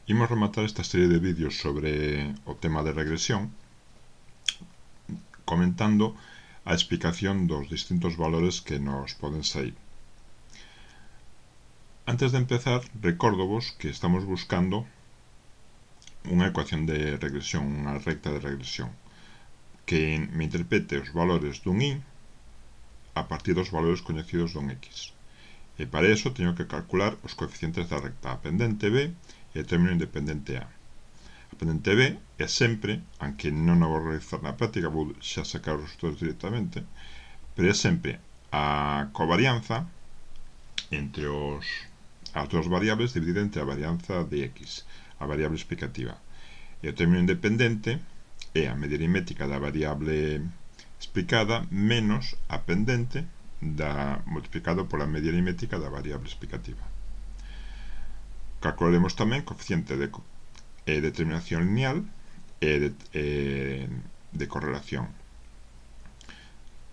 Imos rematar esta serie de vídeos sobre o tema de regresión comentando a explicación dos distintos valores que nos poden sair. Antes de empezar, recórdovos que estamos buscando unha ecuación de regresión, unha recta de regresión, que me interprete os valores dun y a partir dos valores coñecidos dun x. E para iso teño que calcular os coeficientes da recta, a pendente b e o término independente a. A pendente b é sempre, aunque non a vou realizar na práctica, vou xa sacar os resultados directamente, pero é sempre a covarianza entre as dúas variables dividida entre a varianza de x, a variable explicativa. E o término independente é a media aritmética da variable explicada menos a pendente multiplicado pola media aritmética da variable explicativa. Calcularemos tamén coeficiente de determinación lineal e de correlación.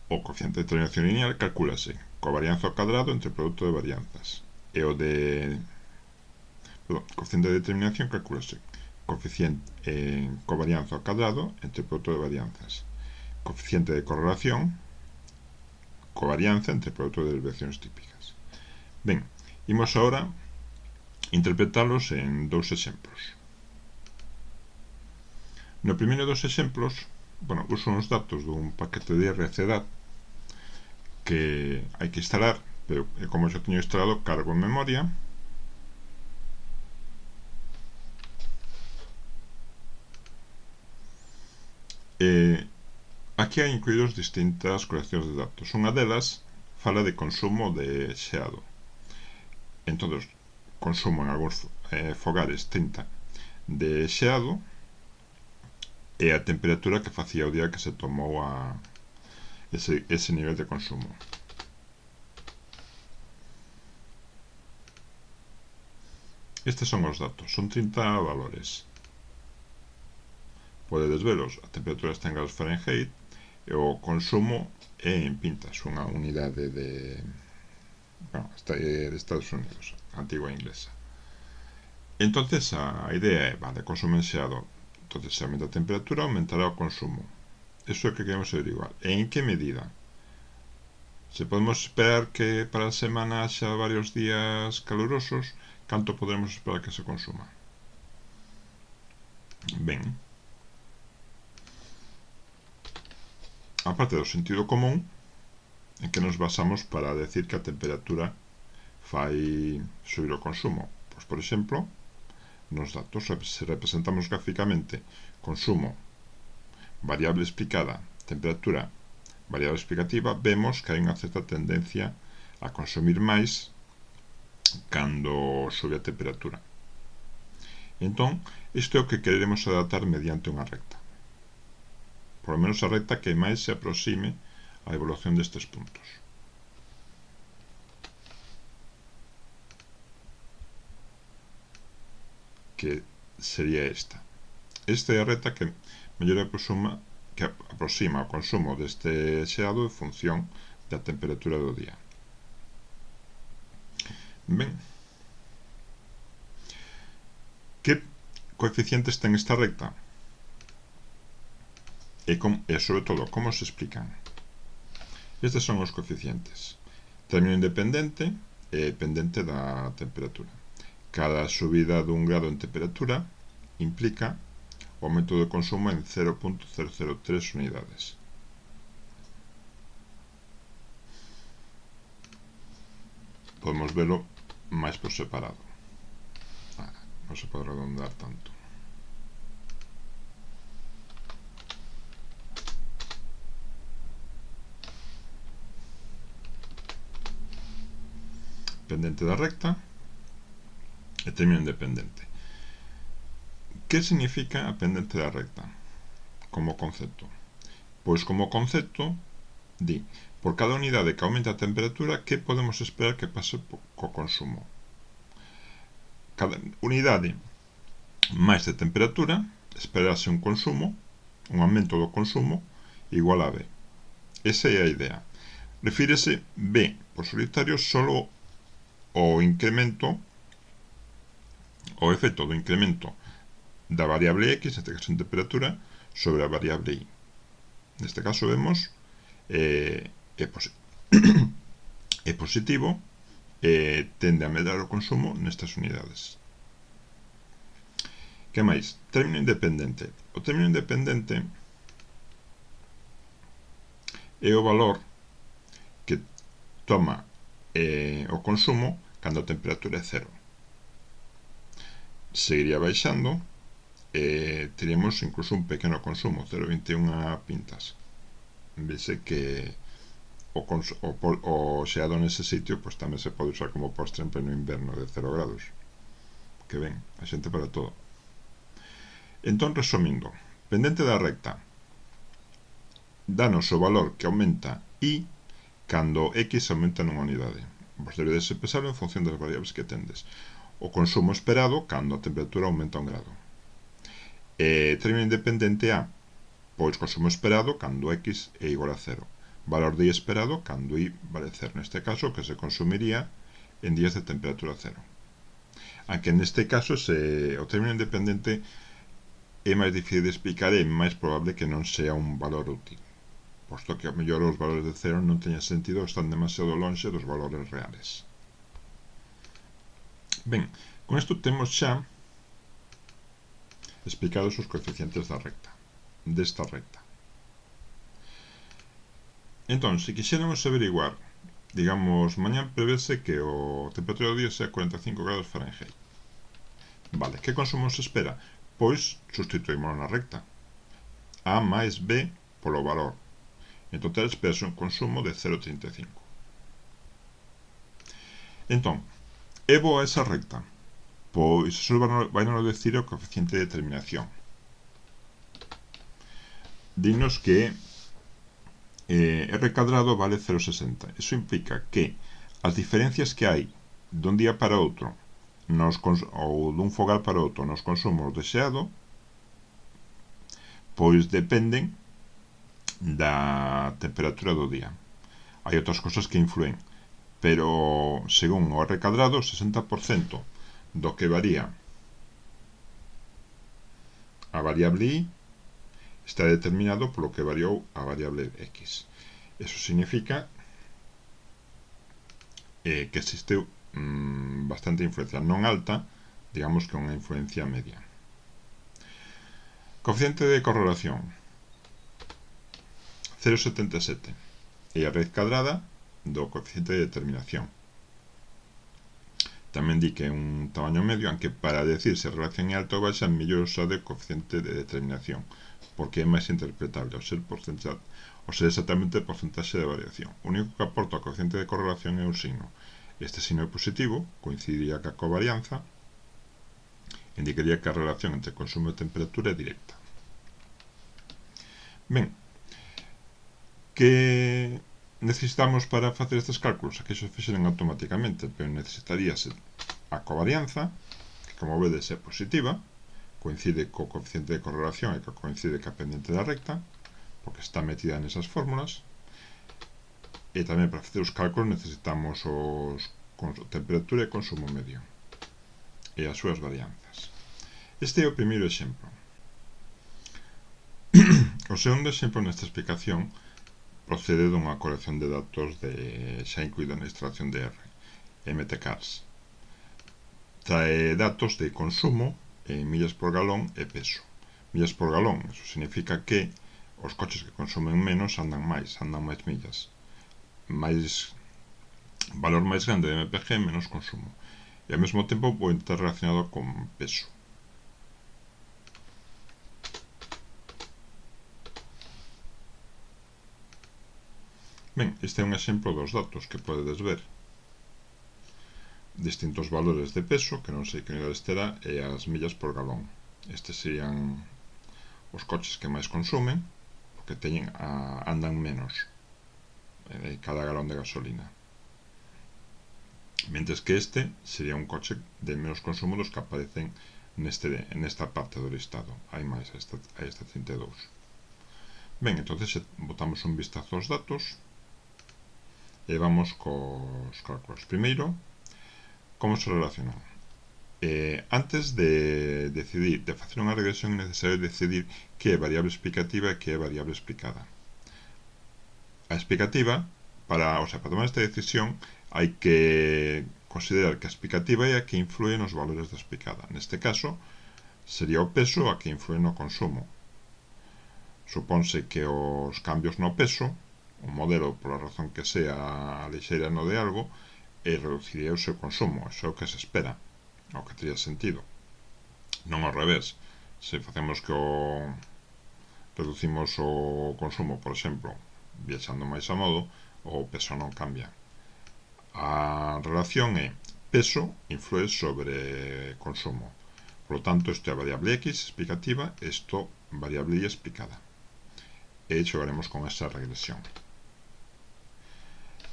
O coeficiente de determinación lineal calculase covarianza ao cadrado entre o produto de varianzas e o de coeficiente de determinación calculase coeficiente covarianza ao cadrado entre o produto de varianzas, coeficiente de correlación, covarianza entre o produto de desviacións típicas. Ben, imos agora interpretalos en dous exemplos. No primeiro dos exemplos, uso uns datos dun paquete de RCDAT que hai que instalar, pero como xa teño instalado, cargo en memoria. Aquí hai incluídos distintas coleccións de datos. Unha delas fala de consumo de xeado. Entón, consumo en algúns fogares 30 de xeado e a temperatura que facía o día que se tomou ese nivel de consumo. Estes son os datos, son 30 valores. Podedes velos, a temperatura está en graus Fahrenheit e o consumo é en pintas, unha unidade de Estados Unidos, antigua inglesa. Entonces a idea é, consumo en xeado, entonces se aumenta a temperatura aumentará o consumo. Eso é o que queremos averiguar. E en que medida? Se podemos esperar que para a semana haxa varios días calurosos, canto podremos esperar que se consuma? Ben, a parte do sentido común, en que nos basamos para decir que a temperatura fai subir o consumo. Pois, por exemplo, nos datos, se representamos gráficamente consumo, variable explicada, temperatura, variable explicativa, vemos que hai unha certa tendencia a consumir máis cando sube a temperatura. Entón, isto é o que queremos adaptar mediante unha recta. Por lo menos a recta que máis se aproxime á evolución destes puntos. Que sería esta. Esta é a recta que mellor aproxima o consumo deste xeado en función da temperatura do día. Ben, que coeficientes ten esta recta? E sobre todo, como se explican? Estes son os coeficientes. Término independente e pendente da temperatura. Cada subida dun grado en temperatura implica o aumento de consumo en 0.003 unidades. Podemos velo máis por separado. Non se pode redondar tanto. Pendente da recta e término independente. Que significa a pendente da recta como concepto? Pois como concepto di, por cada unidade que aumenta a temperatura, que podemos esperar que pase co consumo? Cada unidade máis de temperatura esperarse un consumo, un aumento do consumo igual a B. Esa é a idea. Refírese B por solitario solo o incremento o efecto do incremento da variable x, neste caso en temperatura, sobre a variable y. Neste caso vemos é positivo, tende a medrar o consumo nestas unidades. Que máis? Término independente. O término independente é o valor que toma o consumo cando a temperatura é cero. Seguiría baixando, teríamos incluso un pequeno consumo, 0,21 pintas. Vese que o xeado nese sitio pues, tamén se pode usar como postre en pleno inverno de 0 grados. Que ben, a xente para todo. Entón, resumindo, pendente da recta, danos o valor que aumenta y cando x aumenta nunha unidade. Vos debedes pesarlo en función das variables que tendes. O consumo esperado cando a temperatura aumenta 1 grado. Término independente a, pois consumo esperado cando x é igual a 0. Valor de y esperado cando y vale 0. Neste caso, que se consumiría en días de temperatura 0. Aunque neste caso, o término independente é máis difícil de explicar e é máis probable que non sea un valor útil, posto que a mellor os valores de 0 non teñen sentido, están demasiado longe dos valores reales. Ben, con isto temos xa explicados os coeficientes desta recta. Entón, se quixéramos averiguar, digamos, mañá prevese que a temperatura do día sea 45 grados Fahrenheit. Vale, que consumo se espera? Pois sustituímos na recta. A máis B polo valor. En total espera un consumo de 0,35. Entón, é boa esa recta? Pois iso vai nos decir o coeficiente de determinación. Dinos que R cadrado vale 0,60. Iso implica que as diferencias que hai dun día para outro ou dun fogar para outro nos consumos de xeado pois dependen da temperatura do día. Hai outras cosas que influen, pero según o R cadrado, 60% do que varía a variable y está determinado polo que variou a variable x. Eso significa que existe bastante influencia, non alta, digamos que unha influencia media. Coeficiente de correlación 0,77 e a raíz cadrada do coeficiente de determinación. Tamén di que é un tamaño medio, aunque para decir se a relación é alta ou baixa, mellor usar o coeficiente de determinación, porque é máis interpretable ao ser exactamente o porcentaxe de variación. O único que aporta o coeficiente de correlación é un signo. Este signo é positivo, coincidiría ca covarianza, indicaría que a relación entre consumo e temperatura é directa. Ben, que necesitamos para facer estes cálculos? Aquí se fixeron automáticamente, pero necesitaríase a covarianza, que como vedes é positiva, coincide co coeficiente de correlación e que coincide ca pendente da recta, porque está metida nesas fórmulas. E tamén para facer os cálculos necesitamos temperatura e consumo medio e as súas varianzas. Este é o primeiro exemplo. O segundo exemplo nesta explicación procede dunha colección de datos xa incluída na extracción de R, MTCARS. Trae datos de consumo en millas por galón e peso. Millas por galón, eso significa que os coches que consumen menos andan máis millas. Valor máis grande de MPG, menos consumo. E ao mesmo tempo pode estar relacionado con peso. Ben, este é un exemplo dos datos que podedes ver. Distintos valores de peso, que non sei que unidades terá, e as millas por galón. Estes serían os coches que máis consumen, porque andan menos cada galón de gasolina. Mentres que este sería un coche de menos consumo dos que aparecen nesta parte do listado. Hai máis, a esta 32. Ben, entonces botamos un vistazo aos datos e vamos cos cálculos. Primeiro, como se relacionan? Antes de facer unha regresión é necesario decidir que é variable explicativa e que é variable explicada. A explicativa, para tomar esta decisión, hai que considerar que a explicativa é a que influe nos valores da explicada. Neste caso, sería o peso a que influe no consumo. Supónse que os cambios no peso, o modelo, pola razón que sea lixeirano de algo, reduciría o seu consumo. Iso é o que se espera, o que teria sentido. Non ao revés. Se facemos que reducimos o consumo, por exemplo, viaxando máis a modo, o peso non cambia. A relación é peso influe sobre consumo. Por lo tanto, isto é variable X explicativa, isto variable Y explicada. E xogaremos con esa regresión.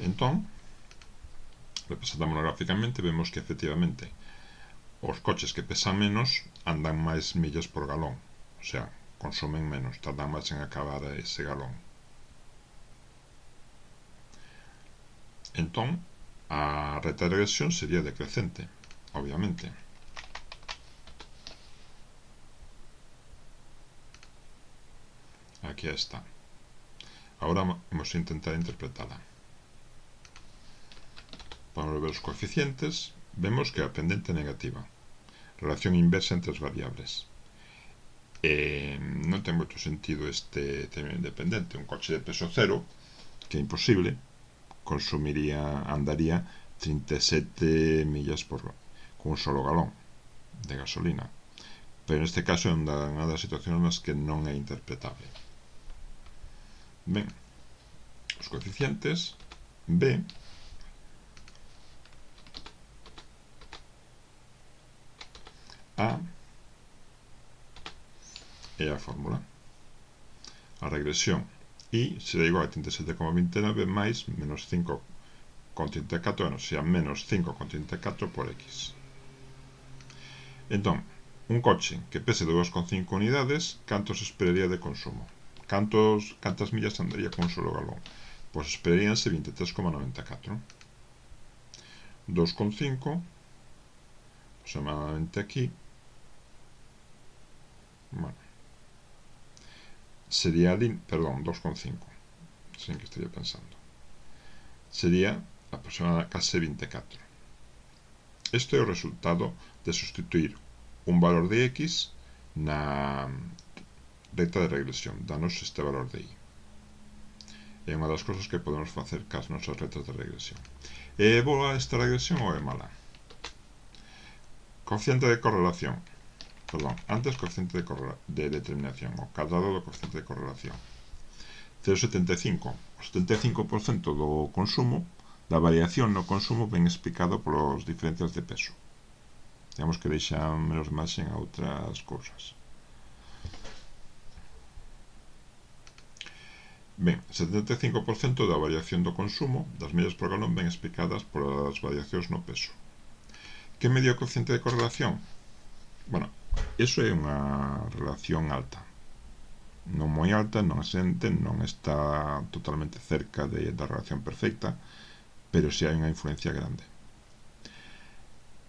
Entón, representámoslo gráficamente, vemos que efectivamente os coches que pesan menos andan máis millas por galón, o sea, consumen menos, tardan máis en acabar ese galón. Entón, a reta de regresión sería decrecente, obviamente. Aquí está. Ahora vamos a intentar interpretarla. Para ver os coeficientes, vemos que a pendente negativa. Relación inversa entre as variables. Non ten moito sentido este término independente. Un coche de peso cero, que é imposible, andaría 37 millas por con un solo galón de gasolina. Pero neste caso é unha das situacións nas que non é interpretable. Ben, os coeficientes B A é a fórmula. A regresión I será igual a 37,29 máis menos 5,34, o sea, menos 5,34 por X. Entón, un coche que pese 2,5 unidades, canto se esperaría de consumo? Cantas millas andaría con un solo galón? Pois esperaríanse 23,94. 2,5 aproximadamente aquí, bueno, sería, perdón, 2,5, sin que estaría pensando, sería aproximadamente case 24. Este é o resultado de sustituir un valor de X na recta de regresión, danos este valor de Y. É unha das cousas que podemos facer cas nosas rectas de regresión. É boa esta regresión ou é mala? Coeficiente de correlación. Perdón, antes coeficiente de determinación, o cadrado do coeficiente de correlación. 0,75. O 75% do consumo, da variación no consumo, ben explicado polos diferencias de peso. Digamos que deixan menos marxen a outras cousas. Ben, 75% da variación do consumo das millas por galón ben explicadas polas variacións no peso. Que medio o coeficiente de correlación? Bueno, iso é unha relación alta. Non moi alta, non excelente, non está totalmente cerca da relación perfecta, pero si hai unha influencia grande.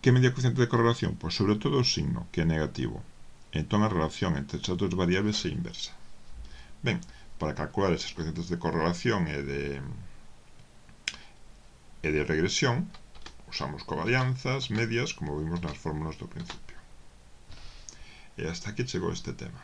Que medio o coeficiente de correlación? Pois sobre todo o signo, que é negativo. Entón a relación entre esas dúas variables é inversa. Ben, para calcular esos coeficientes de correlación e de regresión, usamos covarianzas, medias, como vimos nas fórmulas do principio. E hasta aquí chegou este tema.